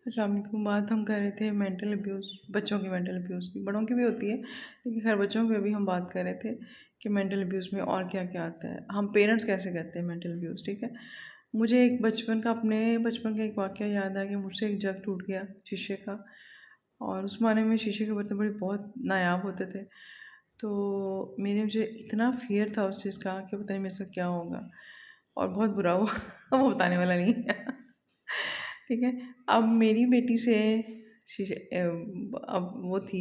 शाम को बात हम कर रहे थे मेंटल अब्यूज़, बच्चों की मेंटल अब्यूज़ की, बड़ों की भी होती है, लेकिन खैर बच्चों की अभी हम बात कर रहे थे कि मेंटल अब्यूज़ में और क्या-क्या आता है। हम पेरेंट्स कैसे करते हैं मेंटल अब्यूज़, ठीक है। मुझे एक अपने बचपन का एक वाक़या याद आ गया। मुझसे एक जग टूट गया शीशे का, और उस ज़माने में शीशे के बर्तन बड़े बहुत नायाब होते थे। तो मुझे इतना फ़ियर था उस चीज़ का कि पता नहीं मेरे साथ क्या होगा, और बहुत बुरा हुआ। वो बताने वाला नहीं है। ठीक है। अब मेरी बेटी से अब वो थी,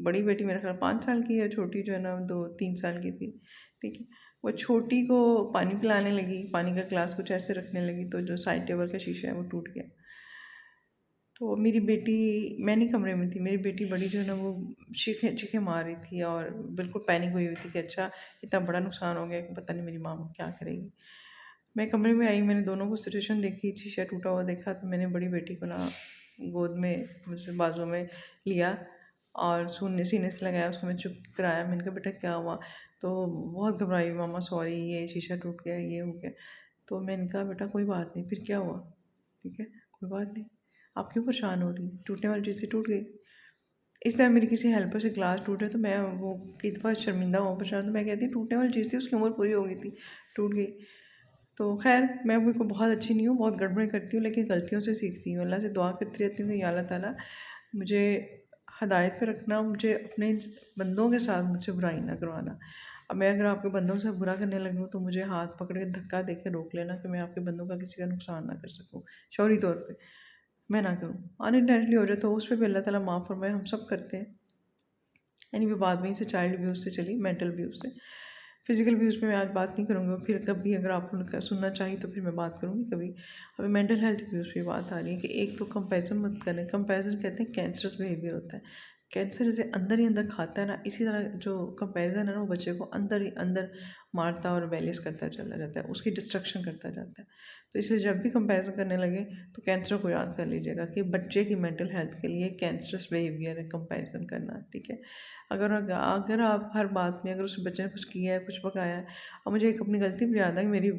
बड़ी बेटी मेरे ख़्याल 5 साल की है, छोटी जो है ना 2-3 साल की थी, ठीक है। वो छोटी को पानी पिलाने लगी, पानी का ग्लास कुछ ऐसे रखने लगी, तो जो साइड टेबल का शीशा है वो टूट गया। तो मेरी बेटी, मैं नहीं कमरे में थी, मेरी बेटी बड़ी जो है ना वो चीखें मार रही थी और बिल्कुल पैनिक हुई हुई थी कि अच्छा इतना बड़ा नुकसान हो गया कि पता नहीं मेरी माँ क्या करेगी। मैं कमरे में आई, मैंने दोनों को सिचुएशन देखी, शीशा टूटा हुआ देखा, तो मैंने बड़ी बेटी को ना गोद में मुझे बाजू में लिया और सुनने सीने से लगाया, उसको मैं चुप कराया। मैंने कहा बेटा क्या हुआ? तो बहुत घबराई, मामा सॉरी, ये शीशा टूट गया, ये हो गया। तो मैंने कहा बेटा कोई बात नहीं, फिर क्या हुआ? ठीक है, कोई बात नहीं, आप क्यों परेशान हो रही? टूटने वाली चीज़ थी, टूट गई। इस तरह मेरी किसी हेल्पर से ग्लास टूटे तो मैं वो कई दफ़ा शर्मिंदा हूँ, परेशान, तो मैं कहती टूटने वाली चीज़ थी, उसकी उम्र पूरी हो गई थी, टूट गई। तो ख़ैर मैं बिल्कुल बहुत अच्छी नहीं हूँ, बहुत गड़बड़ें करती हूँ, लेकिन गलतियों से सीखती हूँ। अल्लाह से दुआ करती रहती हूँ कि या अल्लाह ताला मुझे हदायत पे रखना, मुझे अपने बंदों के साथ मुझसे बुराई ना करवाना। अब मैं अगर आपके बंदों से बुरा करने लगी हूँ तो मुझे हाथ पकड़ के धक्का दे के रोक लेना कि मैं आपके बंदों का किसी का नुकसान ना कर सकूँ, शौरी तौर पे मैं ना करूँ। अनइंटेंशनली हो जाए तो उस पे भी अल्लाह ताला माफ़ फरमाए, हम सब करते हैं। एनीवे बात वहीं से चाइल्ड अब्यूज़ से चली, मेंटल अब्यूज़ से। फिज़िकल अब्यूज़ पे मैं आज बात नहीं करूँगी, फिर कभी अगर आप लोग सुनना चाहिए तो फिर मैं बात करूँगी कभी। अभी मेंटल हेल्थ अब्यूज़ पे बात आ रही है कि एक तो कंपैरिज़न मत करें। कंपैरिज़न कहते हैं कैंसरस बिहेवियर होता है। कैंसर जैसे अंदर ही अंदर खाता है ना, इसी तरह जो कंपैरिज़न है ना वो बच्चे को अंदर ही अंदर मारता और रिबेलियस करता चला जाता है, उसकी डिस्ट्रक्शन करता जाता है। तो इसलिए जब भी कंपैरिज़न करने लगे तो कैंसर को याद कर लीजिएगा कि बच्चे की मेंटल हेल्थ के लिए कैंसरस बिहेवियर है कंपैरिज़न करना, ठीक है। अगर आप हर बात में, अगर उस बच्चे ने कुछ किया है, कुछ पकाया है, और मुझे एक अपनी गलती भी याद है कि मेरी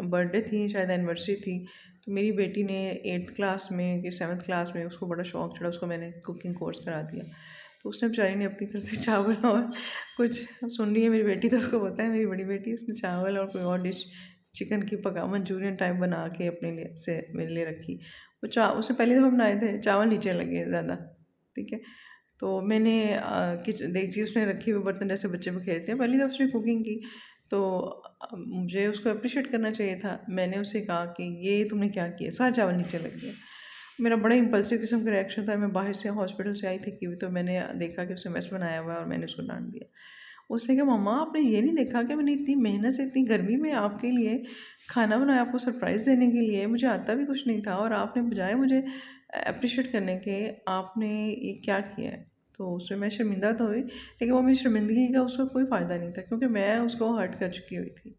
बर्थडे थी, शायद एनिवर्सरी थी, तो मेरी बेटी ने 8th क्लास में कि 7th क्लास में उसको बड़ा शौक चढ़ा, उसको मैंने कुकिंग कोर्स करा दिया। तो उसने बेचारी ने अपनी तरफ से चावल और कुछ, सुन रही है मेरी बेटी तो उसको पता है मेरी बड़ी बेटी, उसने चावल और कोई और डिश चिकन की पका मंचूरियन टाइप बना के अपने लिए से मेरे लिए रखी। उसने पहली दफ़ा बनाए थे, चावल नीचे लगे ज़्यादा, ठीक है। तो मैंने देगची उसने रखी हुई बर्तन जैसे बच्चे बिखेरते हैं, पहली दफ़ा उसने कुकिंग की, तो मुझे उसको एप्रिशिएट करना चाहिए था। मैंने उससे कहा कि ये तुमने क्या किया? सारा चावल नीचे लग गया। मेरा बड़ा इम्पल्सिव किस्म का रिएक्शन था। मैं बाहर से हॉस्पिटल से आई थी कि तो मैंने देखा कि उसने मेस बनाया हुआ है और मैंने उसको डाँट दिया। उसने कहा मम्मा आपने ये नहीं देखा कि मैंने इतनी मेहनत से इतनी गर्मी में आपके लिए खाना बनाया, आपको सरप्राइज़ देने के लिए, मुझे आता भी कुछ नहीं था, और आपने बजाय मुझे एप्रिशिएट करने के आपने ये क्या किया है? तो उसमें मैं शर्मिंदा तो हुई, लेकिन वो मेरी शर्मिंदगी का उसको कोई फ़ायदा नहीं था क्योंकि मैं उसको हर्ट कर चुकी हुई थी।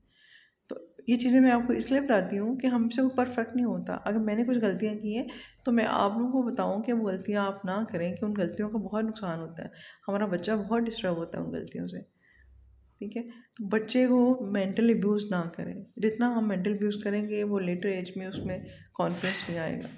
तो ये चीज़ें मैं आपको इसलिए बताती हूँ कि हमसे वो परफेक्ट नहीं होता। अगर मैंने कुछ गलतियाँ की हैं तो मैं आप लोगों को बताऊँ कि वो गलतियाँ आप ना करें, कि उन गलतियों का बहुत नुकसान होता है। हमारा बच्चा बहुत डिस्टर्ब होता है उन गलतियों से। ठीक है? तो बच्चे को मेंटल अब्यूज़ ना करें। जितना हम मेंटल अब्यूज़ करेंगे वो लेटर एज में उसमें कॉन्फिडेंस नहीं आएगा।